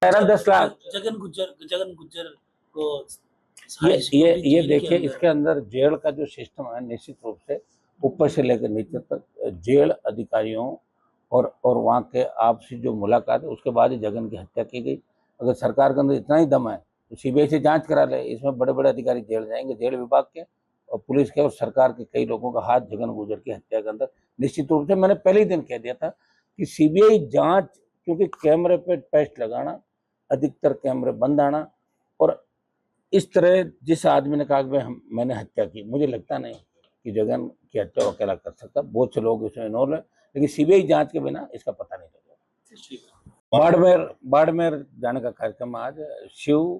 10 लाख। जगन गुज्जर को ये देखिए, इसके अंदर जेल का जो सिस्टम है, निश्चित रूप से ऊपर से लेकर नीचे तक जेल अधिकारियों और वहाँ के आपसी जो मुलाकात है उसके बाद ही जगन की हत्या की गई। अगर सरकार के अंदर इतना ही दम है तो सीबीआई से जांच करा ले। इसमें बड़े बड़े अधिकारी जेल जाएंगे, जेल विभाग के और पुलिस के और सरकार के कई लोगों का हाथ जगन गुज्जर की हत्या के अंदर निश्चित रूप से। मैंने पहले ही दिन कह दिया था कि सीबीआई जांच, क्योंकि कैमरे पे टेस्ट लगाना, अधिकतर कैमरे बंद आना, और इस तरह जिस आदमी ने कहा कि मैंने हत्या की, मुझे लगता नहीं कि जगन की हत्या अकेला कर सकता। बहुत से लोग इसमें इन्वॉल्व है, लेकिन सीबीआई जांच के बिना इसका पता नहीं लगेगा। बाड़मेर जाने का कार्यक्रम आज शिव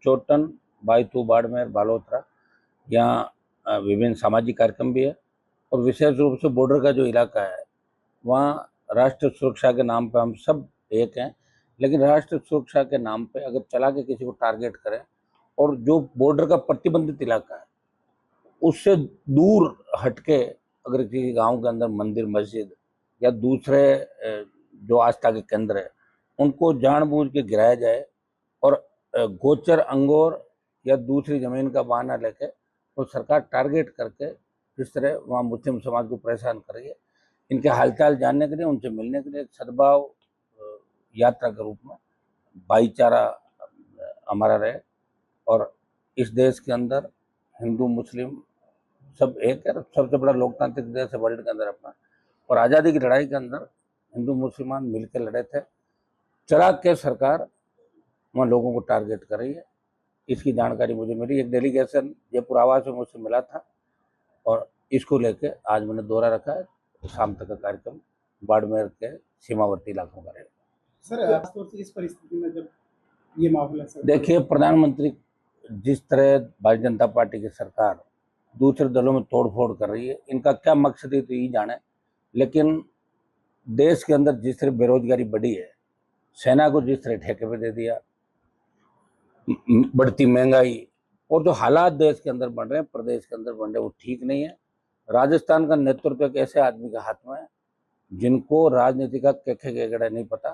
चोटन बायतू बाड़मेर बालोतरा, यहाँ विभिन्न सामाजिक कार्यक्रम भी है। और विशेष रूप से बॉर्डर का जो इलाका है वहाँ राष्ट्र सुरक्षा के नाम पे हम सब एक हैं, लेकिन राष्ट्र सुरक्षा के नाम पे अगर चला के किसी को टारगेट करें और जो बॉर्डर का प्रतिबंधित इलाका है उससे दूर हटके अगर किसी गांव के अंदर मंदिर मस्जिद या दूसरे जो आस्था के केंद्र है उनको जानबूझ के गिराया जाए और गोचर अंगोर या दूसरी जमीन का बहाना लेके तो सरकार टारगेट करके जिस तरह वहाँ मुस्लिम समाज को परेशान कर रही है, इनके हालचाल जानने के लिए, उनसे मिलने के लिए सद्भाव यात्रा के रूप में भाईचारा हमारा रहे। और इस देश के अंदर हिंदू मुस्लिम सब एक है, सबसे बड़ा लोकतांत्रिक देश है वर्ल्ड के अंदर अपना। और आज़ादी की लड़ाई के अंदर हिंदू मुसलमान मिलकर लड़े थे। चला के सरकार वहाँ लोगों को टारगेट कर रही है, इसकी जानकारी मुझे मिली। एक डेलीगेशन जयपुर आवास में मुझसे मिला था और इसको लेके आज मैंने दौरा रखा है। शाम तक का कार्यक्रम बाड़मेर के सीमावर्ती इलाकों का रहेगा। सर, खासतौर से इस परिस्थिति में जब ये मामला सर, देखिए, प्रधानमंत्री जिस तरह भारतीय जनता पार्टी की सरकार दूसरे दलों में तोड़फोड़ कर रही है, इनका क्या मकसद है तो यही जाने। लेकिन देश के अंदर जिस तरह बेरोजगारी बढ़ी है, सेना को जिस तरह ठेके पे दे दिया, बढ़ती महंगाई और जो हालात देश के अंदर बन रहे हैं, प्रदेश के अंदर बन रहे हैं, वो ठीक नहीं है। राजस्थान का नेतृत्व एक ऐसे आदमी के हाथ में है जिनको राजनीति का केखे केकड़ा नहीं पता।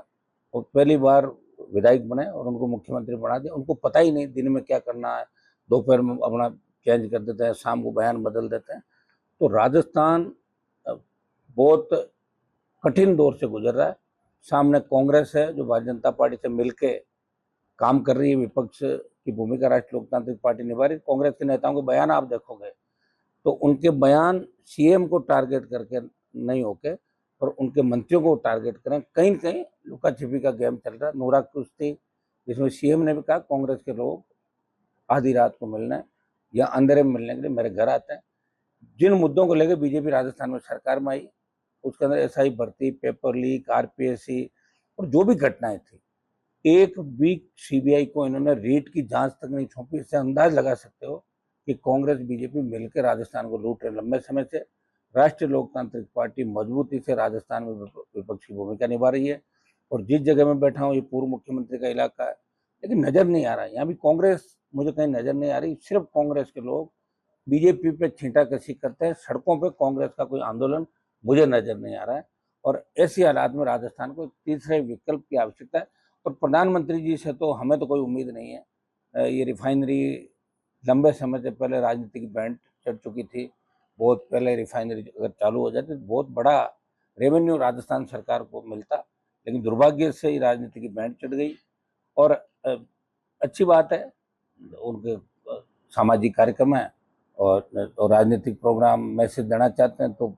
वो पहली बार विधायक बने और उनको मुख्यमंत्री बना दिया। उनको पता ही नहीं दिन में क्या करना है, दोपहर में अपना चेंज कर देते हैं, शाम को बयान बदल देते हैं। तो राजस्थान बहुत कठिन दौर से गुजर रहा है। सामने कांग्रेस है जो भारतीय जनता पार्टी से मिलके काम कर रही है, विपक्ष की भूमिका राष्ट्रीय लोकतांत्रिक पार्टी निभा रही है। कांग्रेस के नेताओं के बयान आप देखोगे तो उनके बयान सीएम को टारगेट करके नहीं होके और उनके मंत्रियों को टारगेट करें। कहीं न कहीं लुका छिपी का गेम चल रहा है, नूरा कुश्ती, जिसमें सीएम ने भी कहा कांग्रेस के लोग आधी रात को मिलने या अंधेरे में मिलने के लिए मेरे घर आते हैं। जिन मुद्दों को लेकर बीजेपी राजस्थान में सरकार में आई उसके अंदर एसआई भर्ती, पेपर लीक, आरपीएससी और जो भी घटनाएं थी, एक वीक सीबीआई को इन्होंने रीट की जांच तक नहीं सौंपी। इससे अंदाज लगा सकते हो कि कांग्रेस बीजेपी मिलकर राजस्थान को लूट रहे लंबे समय से। राष्ट्रीय लोकतांत्रिक पार्टी मजबूती से राजस्थान में विपक्ष की भूमिका निभा रही है। और जिस जगह में बैठा हूँ ये पूर्व मुख्यमंत्री का इलाका है, लेकिन नजर नहीं आ रहा है यहाँ भी कांग्रेस मुझे कहीं नजर नहीं आ रही। सिर्फ कांग्रेस के लोग बीजेपी पे छींटाकशी करते हैं, सड़कों पे कांग्रेस का कोई आंदोलन मुझे नजर नहीं आ रहा है। और ऐसी हालात में राजस्थान को तीसरे विकल्प की आवश्यकता है। और प्रधानमंत्री जी से तो हमें तो कोई उम्मीद नहीं है। ये रिफाइनरी लंबे समय से पहले राजनीति की बैंड चढ़ चुकी थी। बहुत पहले रिफाइनरी अगर चालू हो जाती तो बहुत बड़ा रेवेन्यू राजस्थान सरकार को मिलता, लेकिन दुर्भाग्य से ही राजनीति की बैंड चढ़ गई। और अच्छी बात है, उनके सामाजिक कार्यक्रम है और राजनीतिक प्रोग्राम मैसेज देना चाहते हैं तो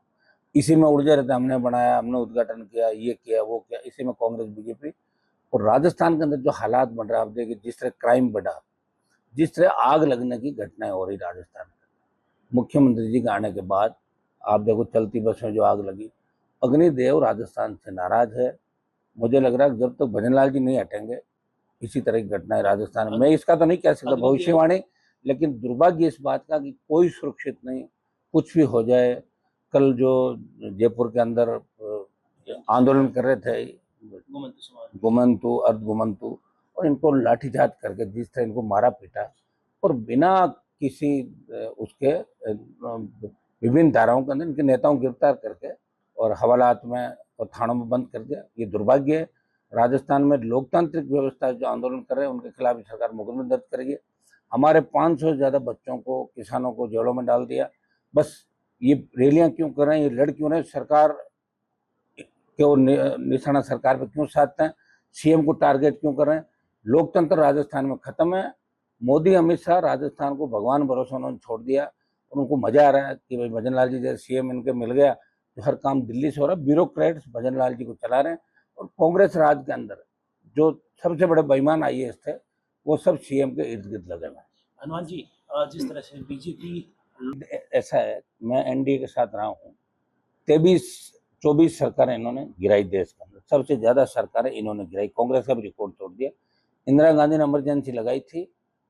इसी में उलझे रहते हैं। हमने बनाया, हमने उद्घाटन किया, ये किया, वो किया, इसी में कांग्रेस बीजेपी। और राजस्थान के अंदर जो हालात बन रहे हैं, आप देखिए जिस तरह क्राइम बढ़ा, जिस तरह आग लगने की घटनाएं हो रही राजस्थान में, मुख्यमंत्री जी के आने के बाद आप देखो चलती बस में जो आग लगी। अग्निदेव राजस्थान से नाराज है। मुझे लग रहा है जब तक भजनलाल जी नहीं हटेंगे इसी तरह की घटनाएं राजस्थान में, मैं इसका तो नहीं कह सकता भविष्यवाणी, लेकिन दुर्भाग्य इस बात का कि कोई सुरक्षित नहीं, कुछ भी हो जाए। कल जो जयपुर के अंदर आंदोलन कर रहे थे गुमंतु अर्ध गुमंतु, और इनको लाठीचार्ज करके जिस तरह इनको मारा पीटा और बिना किसी उसके विभिन्न धाराओं के अंदर इनके नेताओं को गिरफ्तार करके और हवालात में और थानों में बंद कर दिया। ये दुर्भाग्य है। राजस्थान में लोकतांत्रिक व्यवस्था जो आंदोलन कर रहे हैं उनके खिलाफ सरकार मुकदमे दर्ज करेगी। हमारे 500 से ज़्यादा बच्चों को, किसानों को जेलों में डाल दिया। बस ये रैलियां क्यों कर रहे हैं, ये लड़ क्यों रहे हैं, सरकार क्यों निशाना सरकार पे क्यों साधते हैं, सीएम को टारगेट क्यों कर रहे हैं। लोकतंत्र राजस्थान में खत्म है। मोदी अमित शाह राजस्थान को भगवान भरोसे उन्होंने छोड़ दिया और उनको मजा आ रहा है कि भाई भजन लाल जी जैसे सीएम इनके मिल गया तो हर काम दिल्ली से हो रहा है। ब्यूरोक्रेट्स भजन लाल जी को चला रहे हैं और कांग्रेस राज के अंदर जो सबसे बड़े बेईमान आईएएस थे वो सब सीएम के इर्द गिर्द लगे हुए हैं। हनुमान जी, जिस तरह से बीजेपी ऐसा है, मैं एनडीए के साथ रहा हूँ, 23-24 सरकारें इन्होंने गिराई देश के अंदर, सबसे ज्यादा सरकारें इन्होंने गिराई। कांग्रेस का भी रिकॉर्ड तोड़ दिया। इंदिरा गांधी ने इमरजेंसी लगाई थी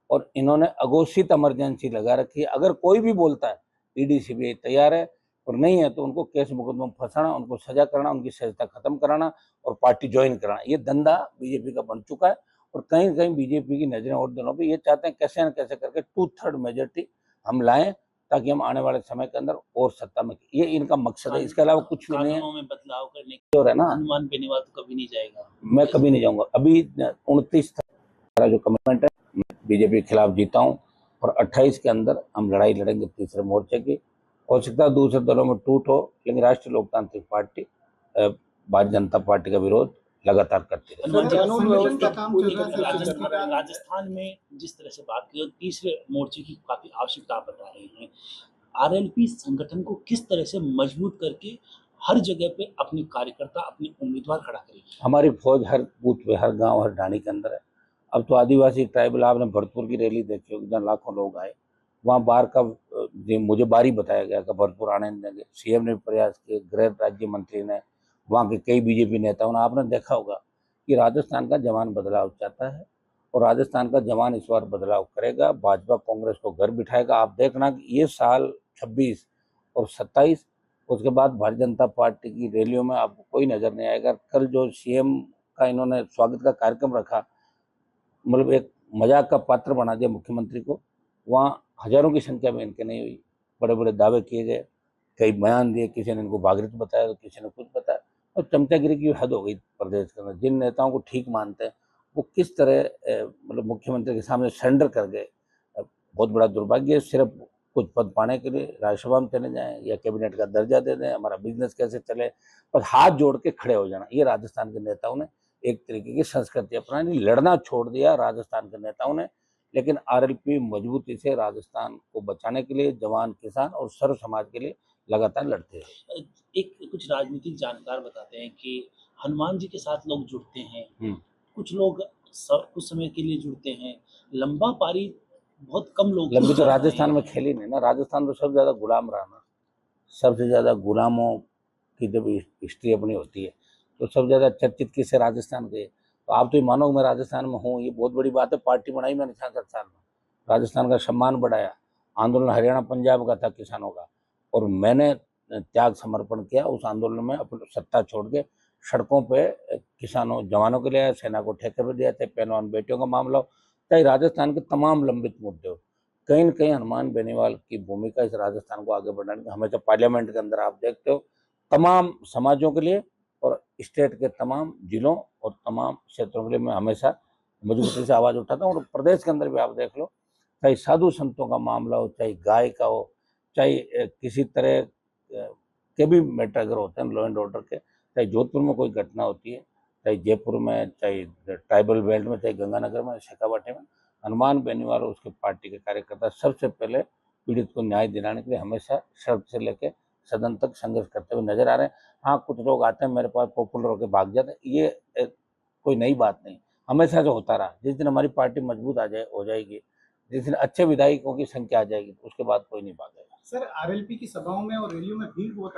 और इन्होंने अघोषित इमरजेंसी लगा रखी है। अगर कोई भी बोलता है ईडी सीबीआई तैयार है और नहीं है तो उनको केस मुकदमे में फंसाना, उनको सजा करना, उनकी सजता खत्म कराना और पार्टी ज्वाइन कराना, ये धंधा बीजेपी का बन चुका है। और कहीं कहीं बीजेपी की नजरें और दिनों पे ये चाहते हैं कैसे न कैसे करके 2/3 मेजोरिटी हम लाएं ताकि हम आने वाले समय के अंदर और सत्ता में, ये इनका मकसद है, इसके अलावा कुछ भी नहीं है। कानूनों में बदलाव करने जो है ना, हनुमान बेनीवाल तो कभी नहीं जाएगा। मैं कभी नहीं जाऊंगा। अभी 29 का जो कमिटमेंट है, मैं बीजेपी के खिलाफ जीता हूँ और 28 के अंदर हम लड़ाई लड़ेंगे तीसरे मोर्चे की। हो सकता है दूसरे दलों में टूट हो, लेकिन राष्ट्रीय लोकतांत्रिक पार्टी भारतीय जनता पार्टी का विरोध लगातार करती रही। हनुमान जी, कानून व्यवस्था काम चल रहा है राजस्थान में जिस तरह से बात की, तीसरे मोर्चे की काफी आवश्यकता आप बता रहे हैं। आरएलपी संगठन को किस तरह से मजबूत करके हर जगह पे अपने कार्यकर्ता, अपने उम्मीदवार खड़ा करेगी? हमारी फौज हर बूथ पे, हर गांव, हर ढाणी के अंदर है। अब तो आदिवासी ट्राइबल, आपने भरतपुर की रैली देखी होगी जहाँ लाखों लोग आए, वहाँ बार का मुझे बारी बताया गया कि भरतपुर आने नहीं देंगे। सीएम ने भी प्रयास किए, गृह राज्य मंत्री ने, वहाँ के कई बीजेपी नेताओं ने। आपने देखा होगा कि राजस्थान का जवान बदलाव चाहता है और राजस्थान का जवान इस बार बदलाव करेगा। भाजपा कांग्रेस को घर बिठाएगा। आप देखना कि ये साल 26 और 27 उसके बाद भारतीय जनता पार्टी की रैलियों में आपको कोई नजर नहीं आएगा। कल जो सीएम का इन्होंने स्वागत का कार्यक्रम रखा, मतलब एक मजाक का पात्र बना दिया मुख्यमंत्री को, वहाँ हजारों की संख्या में इनके नहीं हुई। बड़े बड़े दावे किए गए, कई बयान दिए, किसी ने इनको भागीरथ बताया तो किसी ने कुछ बताया, और चमचागिरी की हद हो गई प्रदेश के अंदर। जिन नेताओं को ठीक मानते हैं वो किस तरह मतलब मुख्यमंत्री के सामने सरेंडर कर गए। बहुत बड़ा दुर्भाग्य है। सिर्फ कुछ पद पाने के लिए राज्यसभा में चले जाएं या कैबिनेट का दर्जा दे दें, हमारा बिजनेस कैसे चले, पर हाथ जोड़ के खड़े हो जाना, ये राजस्थान के नेताओं ने एक तरीके की संस्कृति अपनानी। लड़ना छोड़ दिया राजस्थान के नेताओं ने। लेकिन आरएलपी मजबूती से राजस्थान को बचाने के लिए जवान, किसान और सर्व समाज के लिए लगातार लड़ते हैं। एक कुछ राजनीतिक जानकार बताते हैं कि हनुमान जी के साथ लोग जुड़ते हैं, कुछ लोग कुछ समय के लिए जुड़ते हैं, लंबा पारी बहुत कम लोग लंबी तो कर रहे राजस्थान में हैं। खेली नहीं ना। राजस्थान तो सबसे ज्यादा गुलाम रहा ना। सबसे ज्यादा गुलामों की जब हिस्ट्री अपनी होती है तो सबसे ज्यादा चर्चित किससे, राजस्थान के। तो आप तो ये मानो मैं राजस्थान में हूँ, ये बहुत बड़ी बात है। पार्टी बनाई मैंने 66 साल में, राजस्थान का सम्मान बढ़ाया। आंदोलन हरियाणा पंजाब का था किसानों का, और मैंने त्याग समर्पण किया उस आंदोलन में। अपनी सत्ता छोड़ के सड़कों पे किसानों, जवानों के लिए, सेना को ठेके पे दिया, चाहे पहलवान बेटियों का मामला हो, चाहे राजस्थान के तमाम लंबित मुद्दे हो, कहीं न कहीं हनुमान बेनीवाल की भूमिका इस राजस्थान को आगे बढ़ाने की। हमेशा पार्लियामेंट के अंदर आप देखते हो तमाम समाजों के लिए और स्टेट के तमाम जिलों और तमाम क्षेत्रों के लिए मैं हमेशा मजबूती से आवाज़ उठाता हूँ। और प्रदेश के अंदर भी आप देख लो, चाहे साधु संतों का मामला हो, चाहे गाय का हो, चाहे किसी तरह के भी मैटर अगर होते हैं लॉ एंड ऑर्डर के, चाहे जोधपुर में कोई घटना होती है, चाहे जयपुर में, चाहे ट्राइबल बेल्ट में, चाहे गंगानगर में, शेखावाटी में, हनुमान बेनीवाल और उसके पार्टी के कार्यकर्ता सबसे पहले पीड़ित को न्याय दिलाने के लिए हमेशा सड़क से लेकर सदन तक संघर्ष करते हुए नजर आ रहे हैं। हाँ, कुछ लोग आते हैं मेरे पास पॉपुलर होकर भाग जाते हैं, ये कोई नई बात नहीं, हमेशा से होता रहा। जिस दिन हमारी पार्टी मजबूत हो जाएगी, जिस दिन अच्छे विधायकों की संख्या आ जाएगी, उसके बाद कोई नहीं भागेगा। सर, आरएलपी की सभाओं में और रैलियों में भीड़ बहुत